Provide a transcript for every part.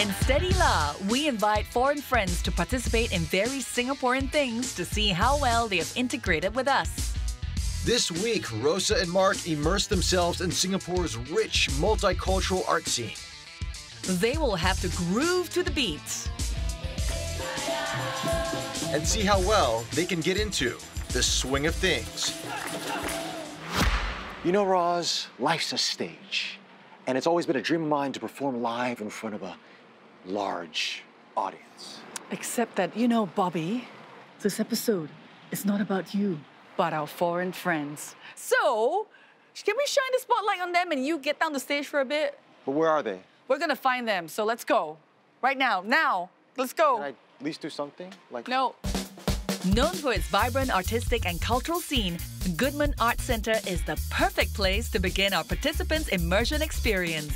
In Steady La, we invite foreign friends to participate in very Singaporean things to see how well they have integrated with us. This week, Rosa and Mark immerse themselves in Singapore's rich multicultural art scene. They will have to groove to the beats And see how well they can get into the swing of things. You know, Roz, life's a stage. And it's always been a dream of mine to perform live in front of a large audience. Except that, Bobby, this episode is not about you, but our foreign friends. So, can we shine the spotlight on them and you get down the stage for a bit? But where are they? We're gonna find them, so let's go. Right now, let's go. Can I at least do something? No. Known for its vibrant artistic and cultural scene, Goodman Art Centre is the perfect place to begin our participants' immersion experience.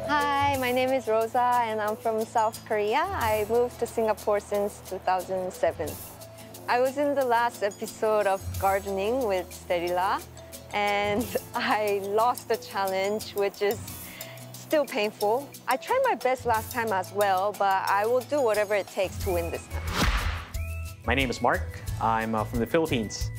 Hi, my name is Rosa and I'm from South Korea. I moved to Singapore since 2007. I was in the last episode of gardening with Steady La and I lost the challenge, which is still painful. I tried my best last time as well, but I will do whatever it takes to win this time. My name is Mark. I'm from the Philippines.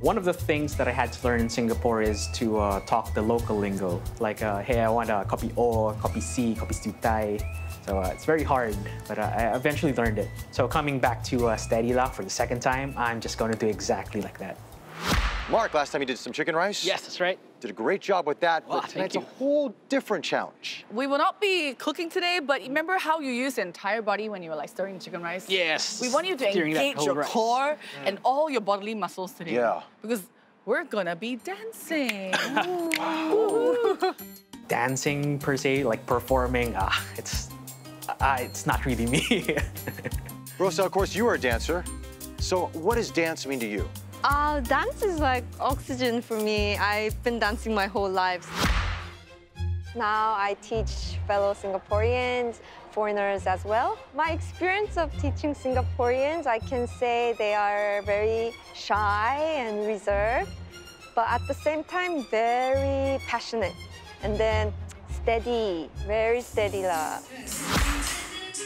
One of the things that I had to learn in Singapore is to talk the local lingo. Like, hey, I want a kopi O, kopi C, kopi stutai. So it's very hard, but I eventually learned it. So coming back to Steady La for the second time, I'm just going to do exactly like that. Mark, last time you did some chicken rice? Yes, that's right. Did a great job with that, Wow, but tonight's thank a you. whole different challenge. We will not be cooking today, but remember how you used the entire body when you were stirring chicken rice? Yes. We want you to Stirring that engage whole your rice. core and all your bodily muscles today. Yeah. Because we're gonna be dancing. Dancing per se, like performing, it's not really me. Rosa, of course, you are a dancer. So what does dance mean to you? Dance is like oxygen for me. I've been dancing my whole life. Now I teach fellow Singaporeans, foreigners as well. My experience of teaching Singaporeans, I can say they are very shy and reserved, but at the same time, very passionate. And then steady, very steady la.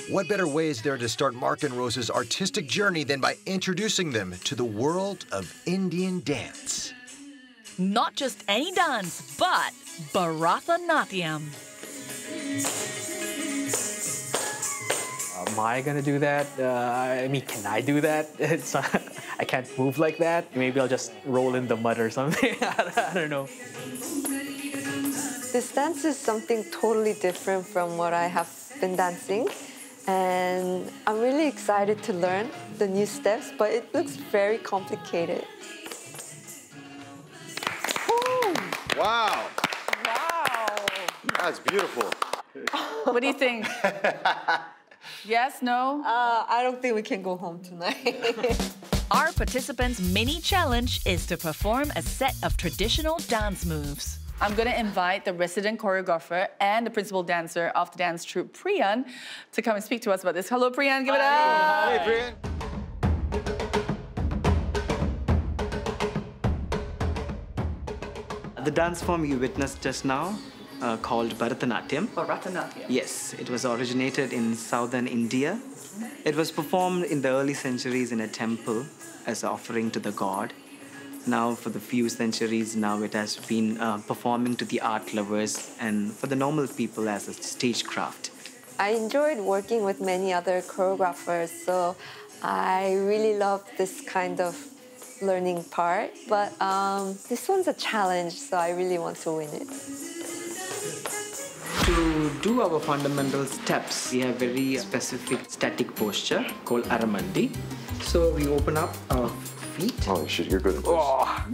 What better way is there to start Mark and Rosa's artistic journey than by introducing them to the world of Indian dance? Not just any dance, but Bharatanatyam. Am I gonna do that? I mean, can I do that? I can't move like that. Maybe I'll just roll in the mud or something. I don't know. This dance is something totally different from what I have been dancing. And I'm really excited to learn the new steps, but it looks very complicated. Wow, Wow. that's beautiful. What do you think? Yes, no? I don't think we can go home tonight. Our participants' mini challenge is to perform a set of traditional dance moves. I'm going to invite the resident choreographer and the principal dancer of the dance troupe, Priyan, to come and speak to us about this. Hello, Priyan. Give it up. Hey, Priyan. The dance form you witnessed just now, called Bharatanatyam. Bharatanatyam. Yes, it was originated in southern India. It was performed in the early centuries in a temple as an offering to the god. Now, for the few centuries, now it has been performing to the art lovers and for the normal people as a stagecraft. I enjoyed working with many other choreographers, so I really love this kind of learning part. But this one's a challenge, so I really want to win it. To do our fundamental steps, we have very specific static posture called Aramandi. So we open up our feet. Oh, shit, you're good at this. Oh.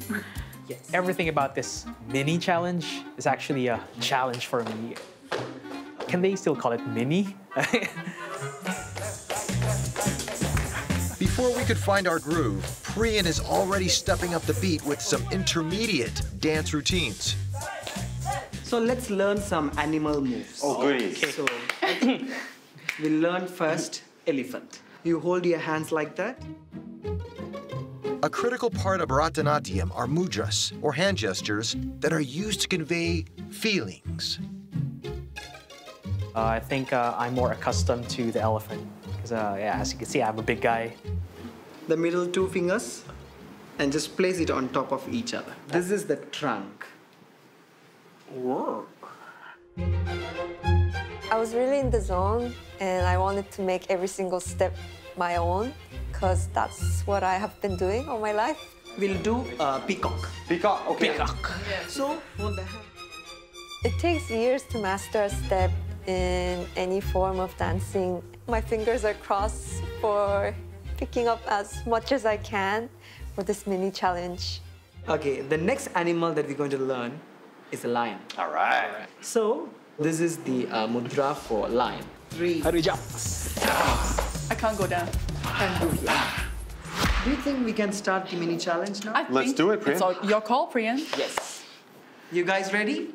Yeah, everything about this mini challenge is actually a challenge for me. Can they still call it mini? Before we could find our groove, Priyan is already stepping up the beat with some intermediate dance routines. So let's learn some animal moves. Oh, goodies. Okay. So we'll learn first elephant. You hold your hands like that. A critical part of Bharatanatyam are mudras, or hand gestures, that are used to convey feelings. I think I'm more accustomed to the elephant. Because, yeah, as you can see, I'm a big guy. The middle two fingers, and just place it on top of each other. This is the trunk. Whoa. I was really in the zone, and I wanted to make every single step my own, because that's what I have been doing all my life. We'll do peacock. Peacock, okay. Peacock. So, hold the hand. It takes years to master a step in any form of dancing. My fingers are crossed for picking up as much as I can for this mini challenge. Okay, the next animal that we're going to learn is a lion. All right. So, this is the mudra for lion. 3. How do we jump? I can't go down. Do you think we can start the mini challenge now? Let's do it, Priyan. It's all your call, Priyan. Yes. You guys ready?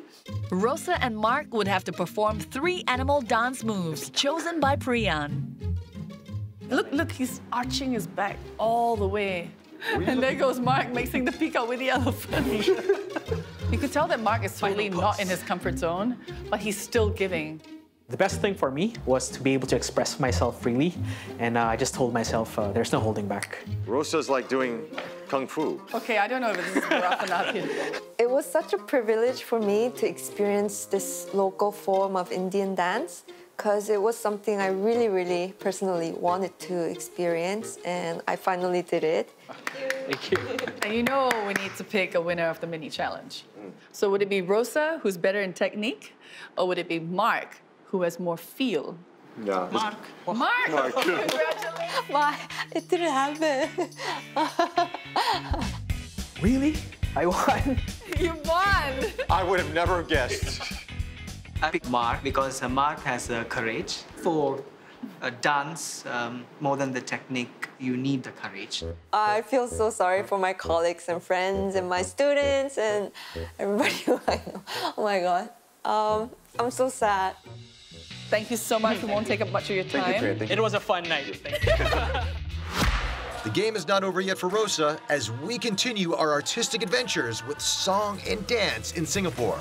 Rosa and Mark would have to perform 3 animal dance moves chosen by Priyan. Look, he's arching his back all the way. And there goes Mark mixing the peacock with the elephant. You could tell that Mark is totally not in his comfort zone, but he's still giving. The best thing for me was to be able to express myself freely, and I just told myself there's no holding back. Rosa's like doing kung fu. Okay, I don't know if this is Bharatanatyam. It was such a privilege for me to experience this local form of Indian dance, because it was something I really, really personally wanted to experience, and I finally did it. Thank you. And you know we need to pick a winner of the mini challenge. So would it be Rosa, who's better in technique, or would it be Mark, who has more feel? Yeah. Mark! Mark. Congratulations! Why? It didn't happen. Really? I won? You won! I would have never guessed. I picked Mark because Mark has courage. For a dance, more than the technique, you need the courage. I feel so sorry for my colleagues and friends and my students and everybody who I know. Oh my God. I'm so sad. Thank you so much. We won't take up much of your time. Thank you, Priyan. Thank you. It was a fun night. Thank you. The game is not over yet for Rosa as we continue our artistic adventures with song and dance in Singapore.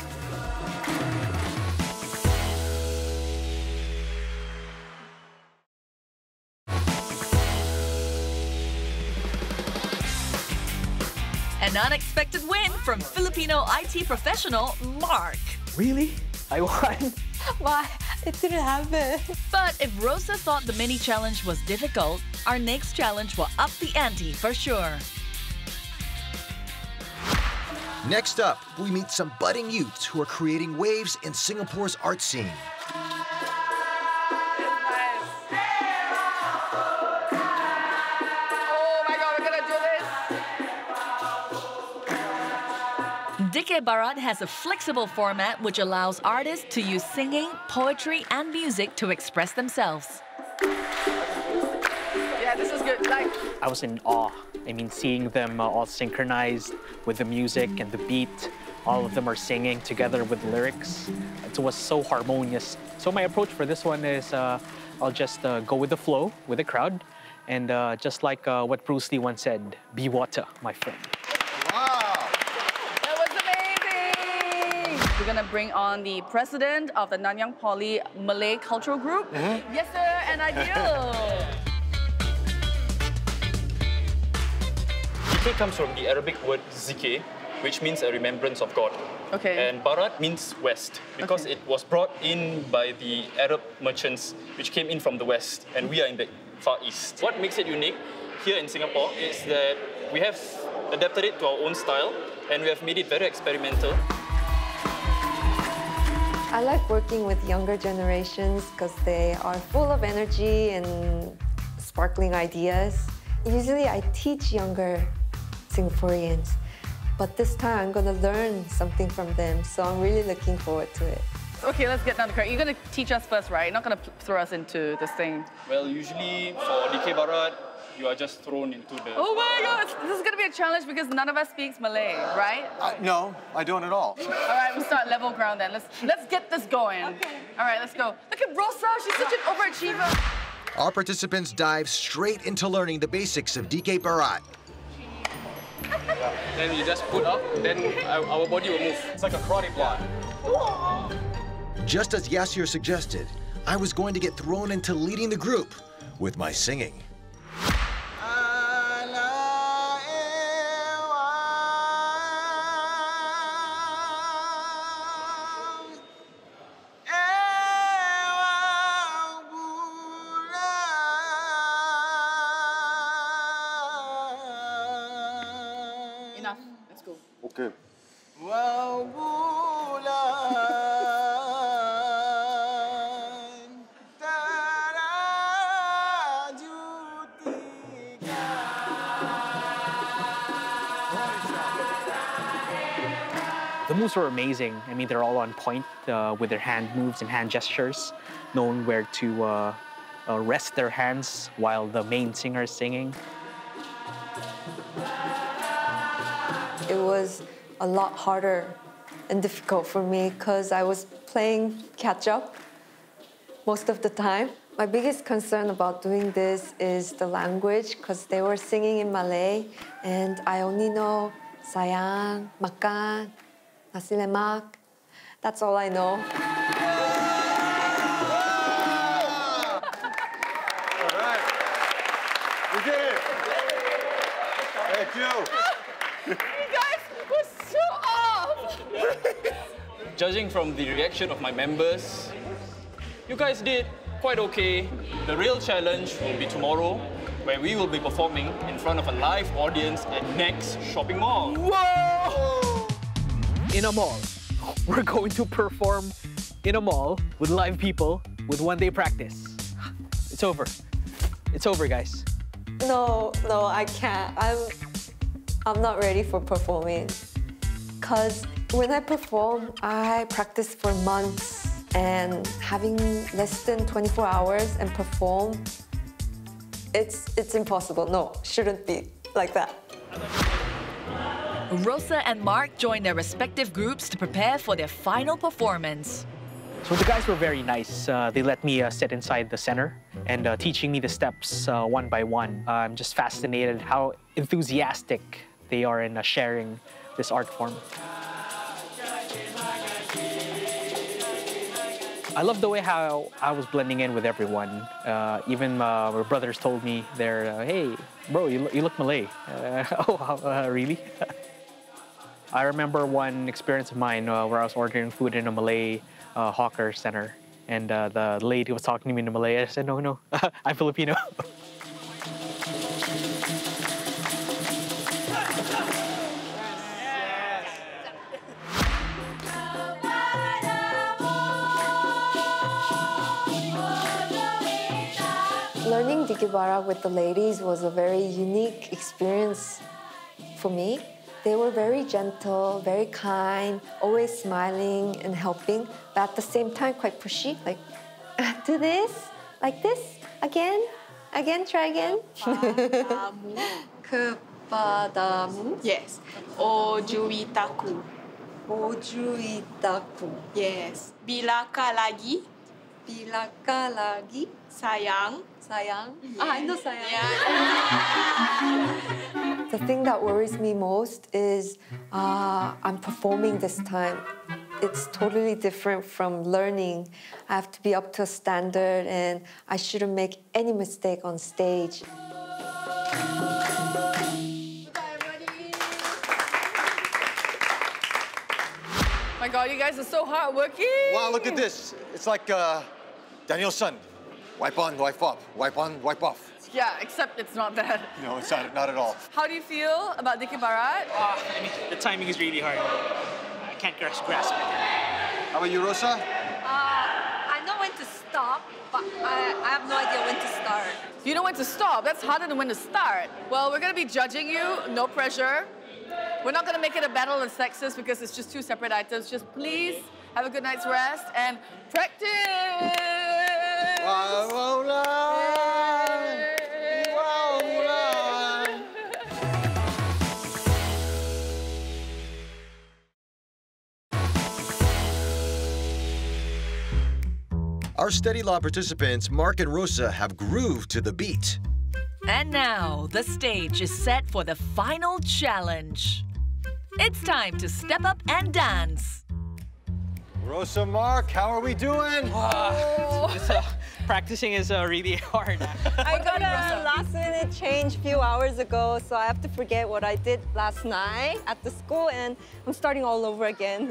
An unexpected win from Filipino IT professional Mark. Really? I won? Why? It didn't happen. But if Rosa thought the mini challenge was difficult, our next challenge will up the ante for sure. Next up, we meet some budding youths who are creating waves in Singapore's art scene. Dikir Barat has a flexible format which allows artists to use singing, poetry, and music to express themselves. Yeah, this is good. Like, I was in awe. I mean, seeing them all synchronized with the music and the beat. All of them are singing together with lyrics. It was so harmonious. So my approach for this one is I'll just go with the flow with the crowd. And just like what Bruce Lee once said, be water, my friend. we're gonna bring on the president of the Nanyang Poly Malay Cultural Group. Yes, sir, and I do. Dikir comes from the Arabic word zikir, which means a remembrance of God. Okay. And Barat means west, because it was brought in by the Arab merchants, which came in from the west, and we are in the far east. What makes it unique here in Singapore is that we have adapted it to our own style, and we have made it very experimental. I like working with younger generations because they are full of energy and sparkling ideas. Usually I teach younger Singaporeans, but this time I'm going to learn something from them, so I'm really looking forward to it. Okay, let's get down to it. You're going to teach us first, right? You're not going to throw us into this thing. Well, usually for Dikir Barat, you are just thrown into the... Oh my God, this is going to be a challenge because none of us speaks Malay, right? No, I don't at all. All right, we'll start level ground then. Let's get this going. Okay. All right, let's go. Look at Rosa, she's such an overachiever. Our participants dive straight into learning the basics of Dikir Barat. Then you just put up, then our body will move. It's like a karate block. Just as Yasir suggested, I was going to get thrown into leading the group with my singing. Enough. Let's go. Okay. The moves were amazing. I mean, they're all on point with their hand moves and hand gestures, knowing where to rest their hands while the main singer is singing. It was a lot harder and difficult for me because I was playing catch-up most of the time. My biggest concern about doing this is the language because they were singing in Malay and I only know sayang, makan, nasi lemak. That's all I know. All right. We did it. Thank you. You guys were so off! Judging from the reaction of my members, you guys did quite okay. The real challenge will be tomorrow, where we will be performing in front of a live audience at Next Shopping Mall. Whoa! In a mall. We're going to perform in a mall with live people with one-day practice. It's over. It's over, guys. No, I can't. I'm not ready for performing. Because when I perform, I practice for months. And having less than 24 hours and perform, it's impossible. No, shouldn't be like that. Rosa and Mark joined their respective groups to prepare for their final performance. So the guys were very nice. They let me sit inside the center and teaching me the steps one by one. I'm just fascinated how enthusiastic they are in sharing this art form. I love the way how I was blending in with everyone. Even my brothers told me there, hey, bro, you look Malay. Really? I remember one experience of mine where I was ordering food in a Malay hawker center. And the lady was talking to me in Malay. I said, no, I'm Filipino. Learning Dikir Barat with the ladies was a very unique experience for me. They were very gentle, very kind, always smiling and helping, but at the same time quite pushy, like, do this, like this, again, try again. Kepadamu. Yes. Ojuitaku. Ojuitaku. Yes. Bilakah lagi? Bilakah lagi? Sayang. Sayang. I know sayang. Yeah. The thing that worries me most is I'm performing this time. It's totally different from learning. I have to be up to a standard and I shouldn't make any mistake on stage. My God, you guys are so hardworking. Wow, look at this. It's like Daniel's son. Wipe on, wipe off, wipe on, wipe off. Yeah, except it's not that. No, it's not at all. How do you feel about Dikir Barat? I mean, the timing is really hard. I can't grasp it. How about you, Rosa? I know when to stop, but I have no idea when to start. You know when to stop. That's harder than when to start. Well, we're going to be judging you. No pressure. We're not going to make it a battle of the sexes because it's just two separate items. Just please have a good night's rest and practice. Our Steady Law participants, Mark and Rosa, have grooved to the beat. And now, the stage is set for the final challenge. It's time to step up and dance. Rosa, Mark, how are we doing? Practicing is really hard. I got a last-minute change a few hours ago, so I have to forget what I did last night at the school, and I'm starting all over again.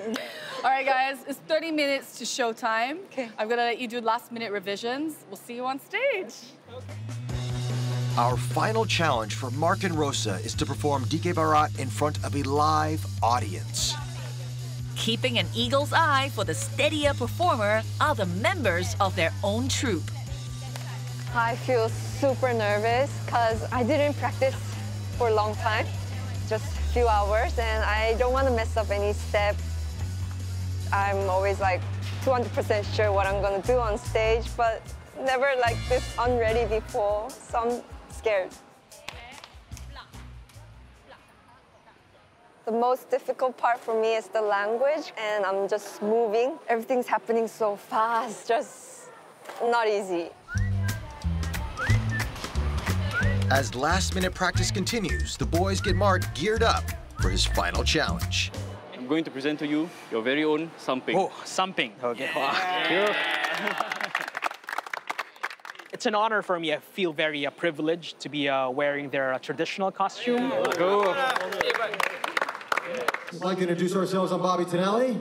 All right, guys, it's 30 minutes to showtime. Okay. I'm gonna let you do last-minute revisions. We'll see you on stage. Our final challenge for Mark and Rosa is to perform Dikir Barat in front of a live audience. Keeping an eagle's eye for the steadier performer are the members of their own troupe. I feel super nervous because I didn't practice for a long time, just a few hours, and I don't want to mess up any step. I'm always like 200% sure what I'm going to do on stage, but never like this unready before, so I'm scared. The most difficult part for me is the language, and I'm just moving. Everything's happening so fast, just not easy. As last-minute practice continues, the boys get Mark geared up for his final challenge. I'm going to present to you your very own samping. Oh, samping. Okay. Wow. It's an honor for me. I feel very privileged to be wearing their traditional costume. I'd like to introduce ourselves. I'm Bobby Tonelli.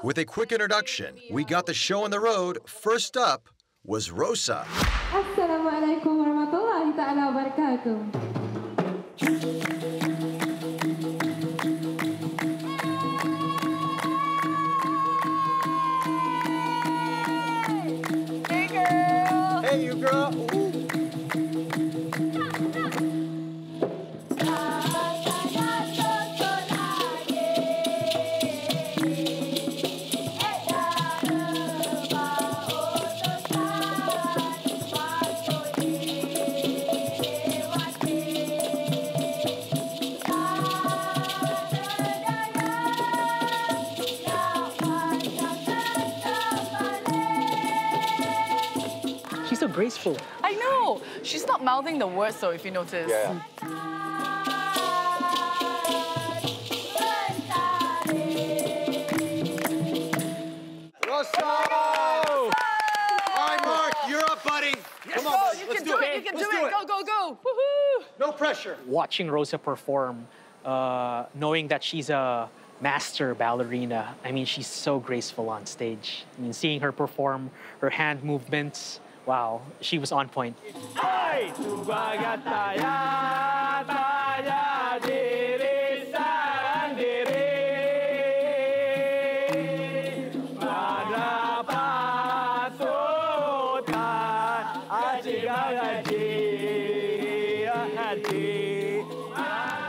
With a quick introduction, we got the show on the road. First up was Rosa. Assalamualaikum warahmatullahi ta'ala wabarakatuh. Hey, girl! Hey, you girl. She's so graceful. I know. She's not mouthing the words, though, if you notice. Yeah. Rosa! All right, Mark, you're up, buddy. Come on, buddy. You Let's can do it. You can Let's do it. Go, go, go. Woohoo! No pressure. Watching Rosa perform, knowing that she's a master ballerina, I mean, she's so graceful on stage. I mean, seeing her perform, her hand movements, wow, she was on point.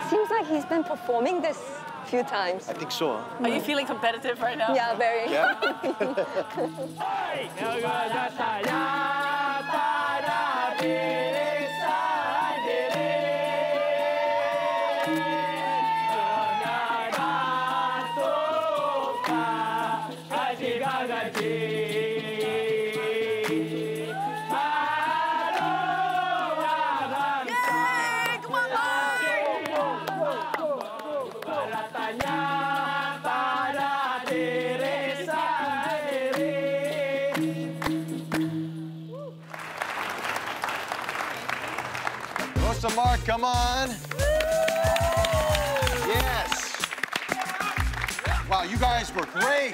Seems like he's been performing this a few times. I think so. Are you feeling competitive right now? Yeah, very. Rosa, Mark, come on. Yes. Wow, you guys were great.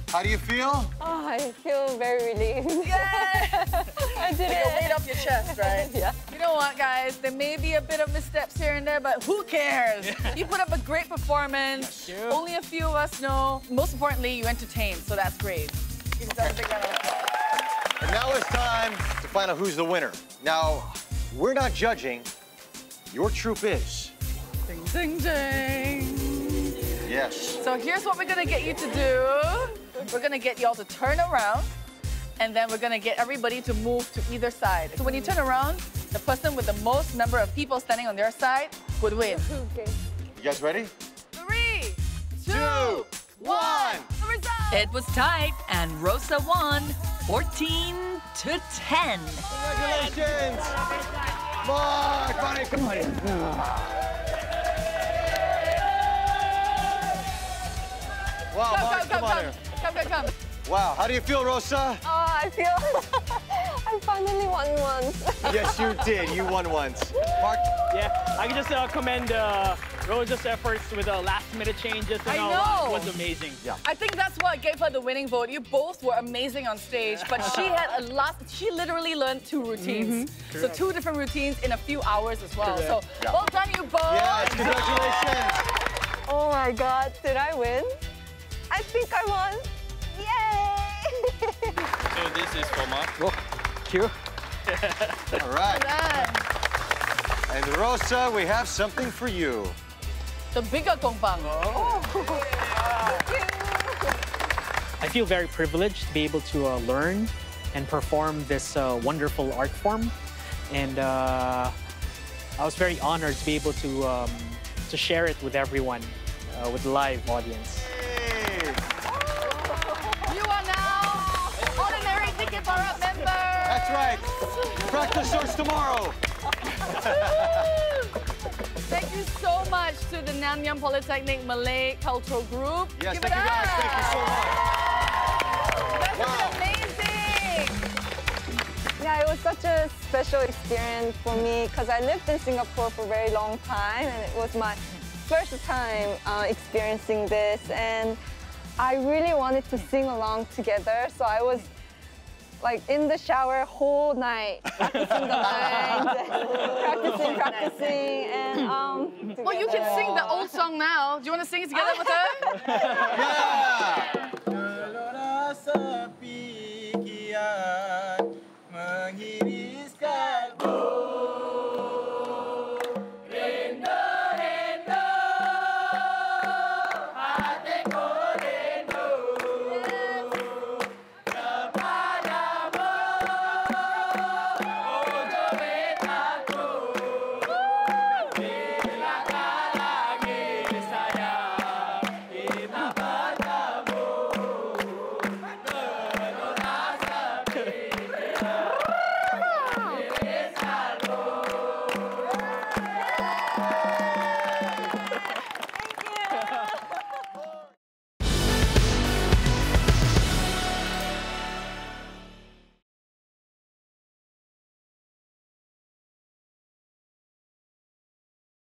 How do you feel? Oh, I feel very relieved. Yeah! I did Take it. a weight off your chest, right? Yeah. You know what, guys? There may be a bit of missteps here and there, but who cares? You put up a great performance. Only a few of us know. Most importantly, you entertained, so that's great. Give yourself a big round of applause. And now it's time to find out who's the winner. Now, we're not judging. Your troupe is. Ding, ding, ding. Yes. So here's what we're gonna get you to do. We're gonna get y'all to turn around, and then we're gonna get everybody to move to either side. So when you turn around, the person with the most number of people standing on their side would win. Okay. You guys ready? 3, 2, 2, 1. The result! It was tight, and Rosa won 14-10. Congratulations. Mark, buddy, come on in. Wow, Mark, come on here. Come. Wow, how do you feel, Rosa? Oh, I feel I finally won once. Yes, you did. You won once. Mark? Yeah, I can just commend Rosa's efforts with the last-minute changes and I all know. that. It was amazing. Yeah. I think that's what gave her the winning vote. You both were amazing on stage, but she literally learned 2 routines. So 2 different routines in a few hours as well. So well done, you both. Yes, congratulations. Oh my God, did I win? I think I won. Yay! So this is for Mark. Oh, cute. All right. And Rosa, we have something for you. The bigger gongpang. I feel very privileged to be able to learn and perform this wonderful art form. And I was very honored to be able to share it with everyone, with the live audience. You are now honorary Dikir Barat member. That's right. Practice starts tomorrow. Thank you so much to the Nanyang Polytechnic Malay Cultural Group. Yes, Give thank you it guys. up. Thank you so much. That's amazing. Yeah, it was such a special experience for me because I lived in Singapore for a very long time and it was my first time experiencing this, and I really wanted to sing along together, so I was like in the shower whole night practicing the lines, practicing, and Well, you can sing the old song now. Do you want to sing it together with her? Yeah!